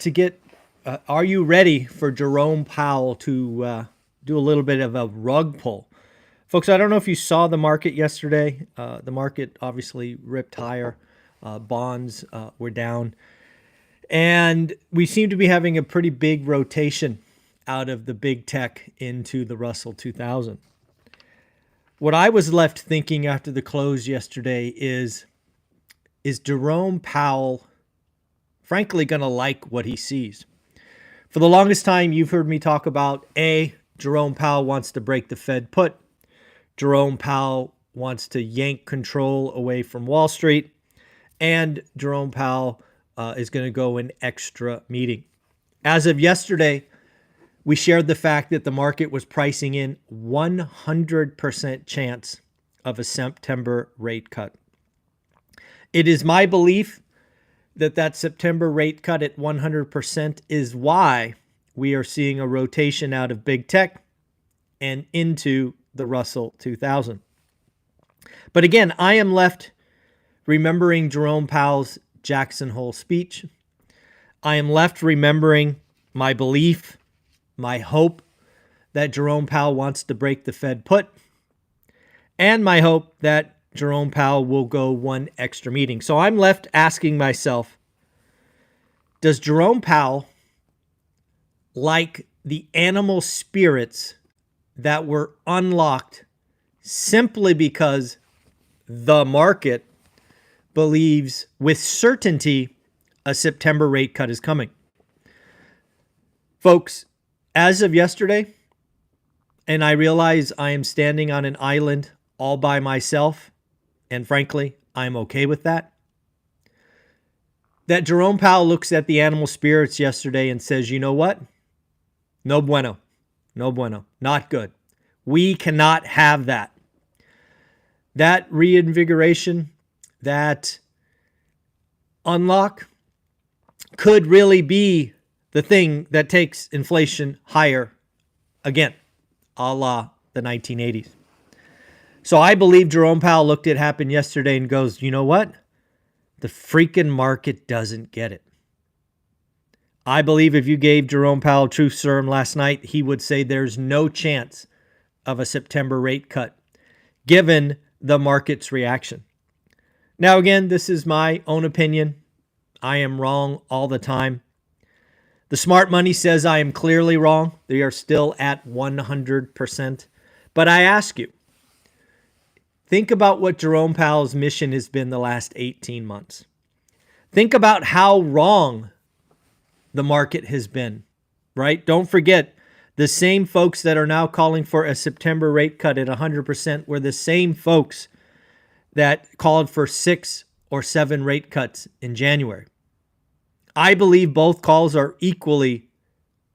to get, are you ready for Jerome Powell to do a little bit of a rug pull? Folks, I don't know if you saw the market yesterday. The market obviously ripped higher. Bonds were down. And we seem to be having a pretty big rotation out of the big tech into the Russell 2000. What I was left thinking after the close yesterday is Jerome Powell frankly going to like what he sees? For the longest time, you've heard me talk about Jerome Powell wants to break the Fed put. Jerome Powell wants to yank control away from Wall Street. And Jerome Powell is going to go an extra meeting. As of yesterday, we shared the fact that the market was pricing in 100% chance of a September rate cut. It is my belief that September rate cut at 100% is why we are seeing a rotation out of big tech and into the Russell 2000. But again, I am left remembering Jerome Powell's Jackson Hole speech. I am left remembering my belief, my hope that Jerome Powell wants to break the Fed put, and my hope that Jerome Powell will go one extra meeting. So I'm left asking myself, does Jerome Powell like the animal spirits that were unlocked simply because the market believes with certainty a September rate cut is coming? Folks, as of yesterday, and I realize I am standing on an island all by myself, and frankly, I'm okay with that, that Jerome Powell looks at the animal spirits yesterday and says, you know what? No bueno. No bueno. Not good. We cannot have that. That reinvigoration, that unlock could really be the thing that takes inflation higher again, a la the 1980s. So I believe Jerome Powell looked at what happened yesterday and goes, you know what? The freaking market doesn't get it. I believe if you gave Jerome Powell truth serum last night, he would say there's no chance of a September rate cut, given the market's reaction. Now, again, this is my own opinion. I am wrong all the time. The smart money says I am clearly wrong. They are still at 100%. But I ask you, think about what Jerome Powell's mission has been the last 18 months. Think about how wrong the market has been, right? Don't forget, the same folks that are now calling for a September rate cut at 100% were the same folks that called for 6 or 7 rate cuts in January. I believe both calls are equally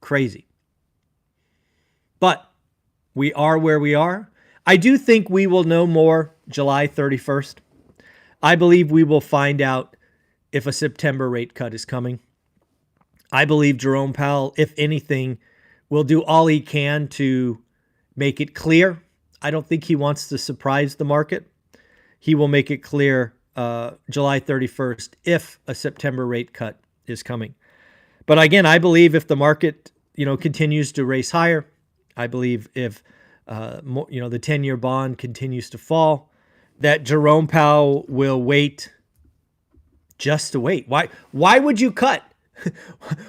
crazy. But we are where we are. I do think we will know more July 31st. I believe we will find out if a September rate cut is coming. I believe Jerome Powell, if anything, will do all he can to make it clear. I don't think he wants to surprise the market. He will make it clear July 31st if a September rate cut is coming. But again, I believe if the market, continues to race higher, I believe if the 10-year bond continues to fall, that Jerome Powell will wait just to wait. Why would you cut?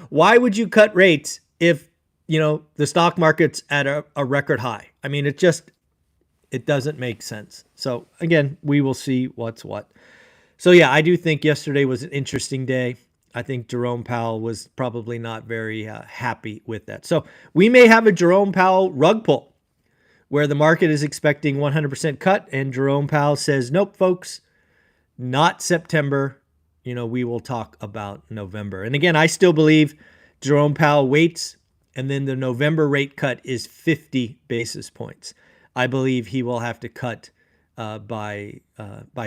Why would you cut rates if, the stock market's at a record high? I mean, it doesn't make sense. So again, we will see what's what. So yeah, I do think yesterday was an interesting day. I think Jerome Powell was probably not very happy with that. So we may have a Jerome Powell rug pull where the market is expecting 100% cut and Jerome Powell says, nope, folks, not September. We will talk about November. And again, I still believe Jerome Powell waits and then the November rate cut is 50 basis points. I believe he will have to cut by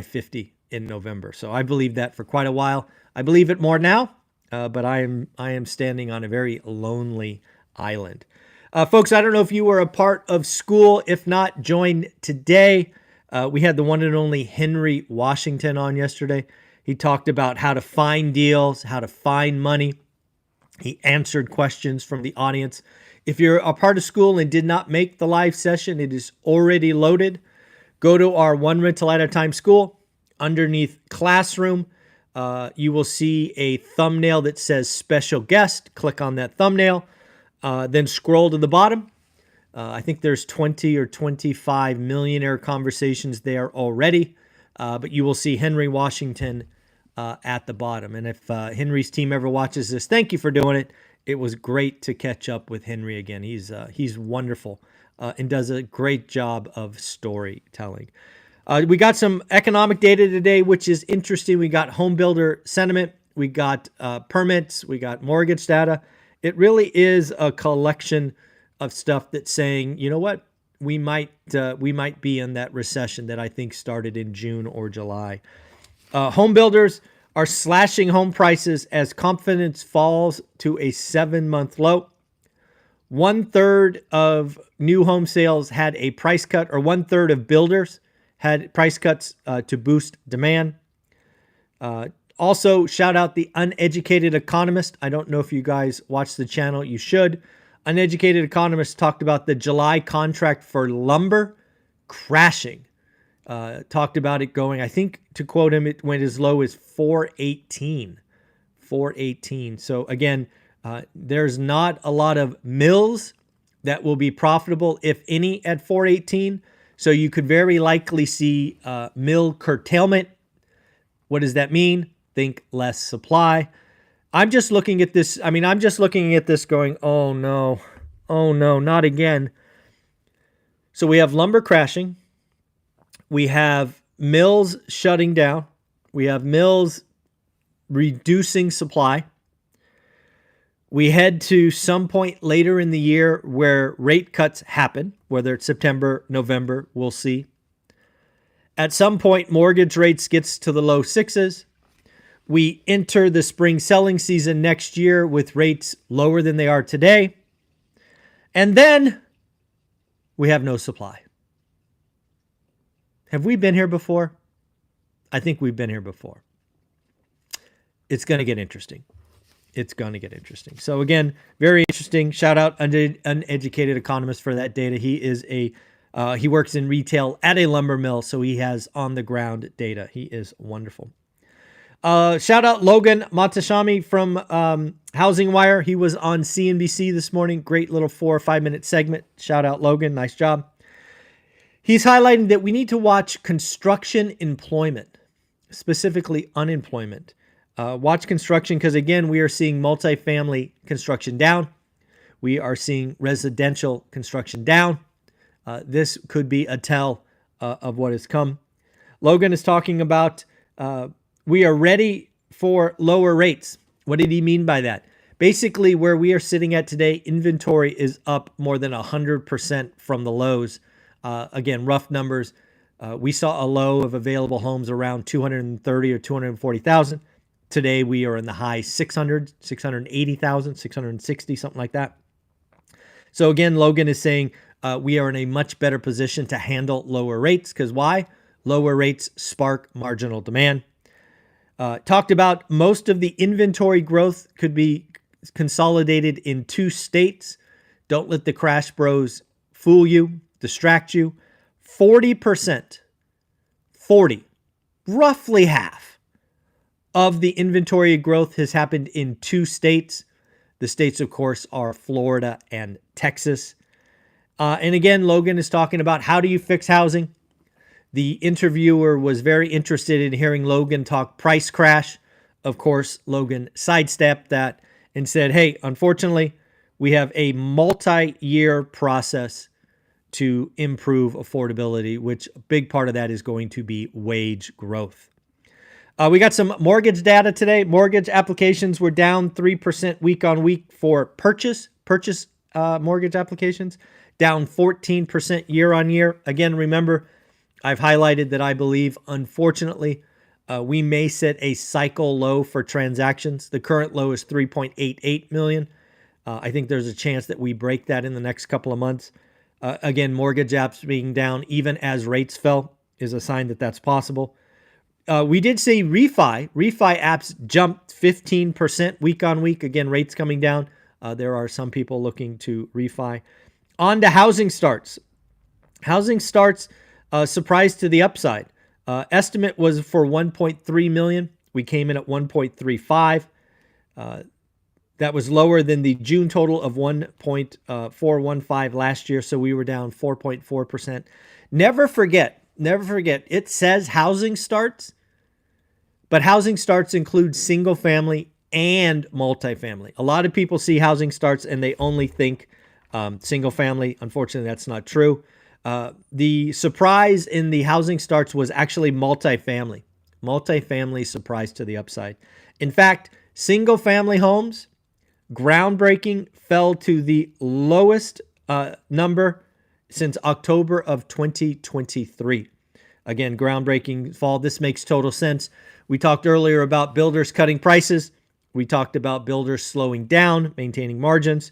50 in November. So I believe that for quite a while. I believe it more now, but I am standing on a very lonely island. Folks, I don't know if you were a part of school. If not, join today. We had the one and only Henry Washington on yesterday. He talked about how to find deals, how to find money. He answered questions from the audience. If you're a part of school and did not make the live session, it is already loaded. Go to our One Rental at a Time School. Underneath Classroom, you will see a thumbnail that says Special Guest. Click on that thumbnail. Then scroll to the bottom. I think there's 20 or 25 millionaire conversations there already. But you will see Henry Washington at the bottom. And if Henry's team ever watches this, thank you for doing it. It was great to catch up with Henry again. He's wonderful and does a great job of storytelling. We got some economic data today, which is interesting. We got home builder sentiment. We got permits. We got mortgage data. It really is a collection of stuff that's saying, you know what, we might be in that recession that I think started in June or July. Home builders are slashing home prices as confidence falls to a 7-month low. 1/3 of new home sales had a price cut, or 1/3 of builders had price cuts to boost demand. Also, shout out the Uneducated Economist. I don't know if you guys watch the channel. You should. Uneducated Economist talked about the July contract for lumber crashing. Talked about it going, I think, to quote him, it went as low as 418. 418. So again, there's not a lot of mills that will be profitable, if any, at 418. So you could very likely see mill curtailment. What does that mean? Think less supply. I'm just looking at this. I'm just looking at this going, oh no, not again. So we have lumber crashing. We have mills shutting down. We have mills reducing supply. We head to some point later in the year where rate cuts happen, whether it's September, November, we'll see. At some point, mortgage rates gets to the low 6s. We enter the spring selling season next year with rates lower than they are today. And then we have no supply. Have we been here before? I think we've been here before. It's going to get interesting. It's going to get interesting. So again, very interesting. Shout out Uneducated Economist for that data. He works in retail at a lumber mill, so he has on the ground data. He is wonderful. Shout out Logan Matashami from Housing Wire. He was on CNBC this morning. Great little 4 or 5 minute segment. Shout out Logan. Nice job. He's highlighting that we need to watch construction employment, specifically unemployment. Watch construction because, again, we are seeing multifamily construction down. We are seeing residential construction down. This could be a tell of what has come. Logan is talking about we are ready for lower rates. What did he mean by that? Basically, where we are sitting at today, inventory is up more than 100% from the lows. Again, rough numbers. We saw a low of available homes around 230 or 240,000. Today, we are in the high 600, 680,000, 660, something like that. So again, Logan is saying we are in a much better position to handle lower rates. Because why? Lower rates spark marginal demand. Talked about most of the inventory growth could be consolidated in 2 states. Don't let the crash bros fool you, distract you. 40%, roughly half of the inventory growth has happened in 2 states. The states, of course, are Florida and Texas. And again, Logan is talking about how do you fix housing? The interviewer was very interested in hearing Logan talk price crash. Of course, Logan sidestepped that and said, hey, unfortunately, we have a multi-year process to improve affordability, which a big part of that is going to be wage growth. We got some mortgage data today. Mortgage applications were down 3% week on week for purchase mortgage applications, down 14% year on year. Again, remember, I've highlighted that I believe, unfortunately, we may set a cycle low for transactions. The current low is 3.88 million. I think there's a chance that we break that in the next couple of months. Again, mortgage apps being down even as rates fell is a sign that that's possible. We did see refi apps jumped 15% week on week. Again, rates coming down. There are some people looking to refi. On to housing starts. Housing starts surprised to the upside. Estimate was for 1.3 million. We came in at 1.35. That was lower than the June total of 1.415 last year, so we were down 4.4%. Never forget, it says housing starts, but housing starts include single family and multifamily. A lot of people see housing starts and they only think single family. Unfortunately, that's not true. The surprise in the housing starts was actually multifamily. Multifamily surprise to the upside. In fact, single family homes, groundbreaking, fell to the lowest number since October of 2023. Again, groundbreaking fall. This makes total sense. We talked earlier about builders cutting prices. We talked about builders slowing down, maintaining margins.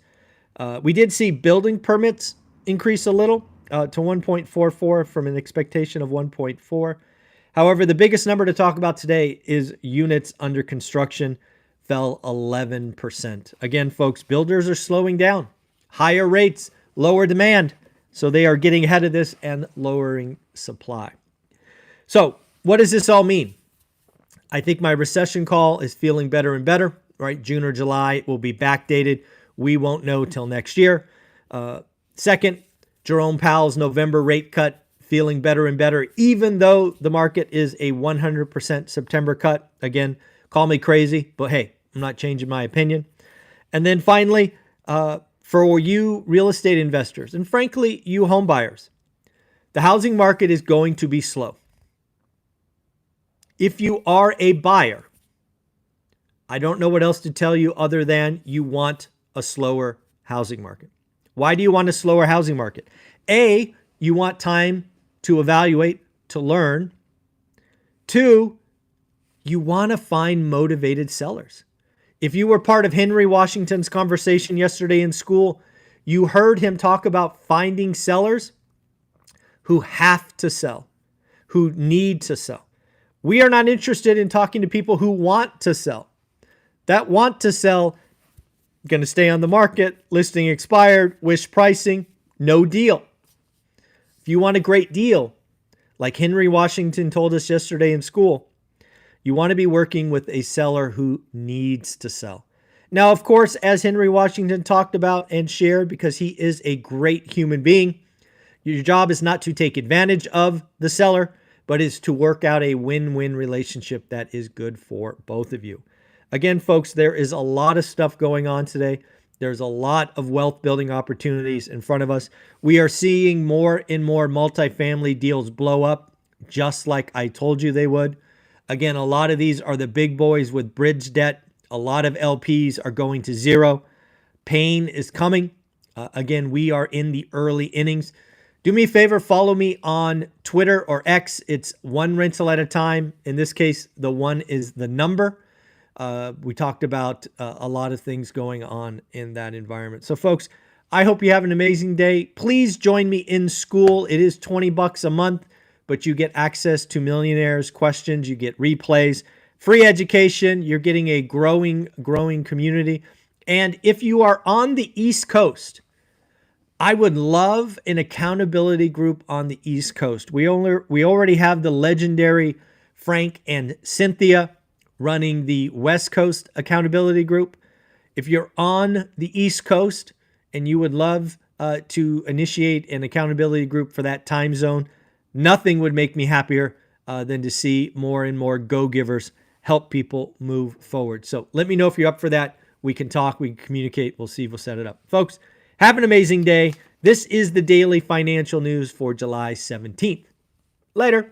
We did see building permits increase a little to 1.44 from an expectation of 1.4. However, the biggest number to talk about today is units under construction fell 11%. Again, folks, builders are slowing down. Higher rates, lower demand. So they are getting ahead of this and lowering supply. So what does this all mean? I think my recession call is feeling better and better, right? June or July will be backdated. We won't know till next year. Second, Jerome Powell's November rate cut feeling better and better, even though the market is a 100% September cut. Again, call me crazy, but hey, I'm not changing my opinion. And then finally, for you real estate investors, and frankly, you home buyers, the housing market is going to be slow. If you are a buyer, I don't know what else to tell you other than you want a slower housing market. Why do you want a slower housing market? A, you want time to evaluate, to learn. Two, you want to find motivated sellers. If you were part of Henry Washington's conversation yesterday in school, you heard him talk about finding sellers who have to sell, who need to sell. We are not interested in talking to people who want to sell. That want to sell, going to stay on the market, listing expired, wish pricing, no deal. If you want a great deal, like Henry Washington told us yesterday in school, you want to be working with a seller who needs to sell. Now, of course, as Henry Washington talked about and shared, because he is a great human being, your job is not to take advantage of the seller, but is to work out a win-win relationship that is good for both of you. Again, folks, there is a lot of stuff going on today. There's a lot of wealth building opportunities in front of us. We are seeing more and more multifamily deals blow up, just like I told you they would. Again, a lot of these are the big boys with bridge debt. A lot of LPs are going to zero. Pain is coming. Again, we are in the early innings. Do me a favor, follow me on Twitter or X. It's one rental at a time. In this case, the one is the number. We talked about a lot of things going on in that environment. So folks, I hope you have an amazing day. Please join me in school. It is $20 a month, but you get access to Millionaires questions. You get replays, free education. You're getting a growing community. And if you are on the East Coast, I would love an accountability group on the East Coast. We already have the legendary Frank and Cynthia running the West Coast accountability group. If you're on the East Coast and you would love to initiate an accountability group for that time zone, nothing would make me happier than to see more and more go-givers help people move forward. So let me know if you're up for that. We can talk, we can communicate. We'll see if we'll set it up. Folks, have an amazing day. This is the Daily Financial News for July 17th. Later.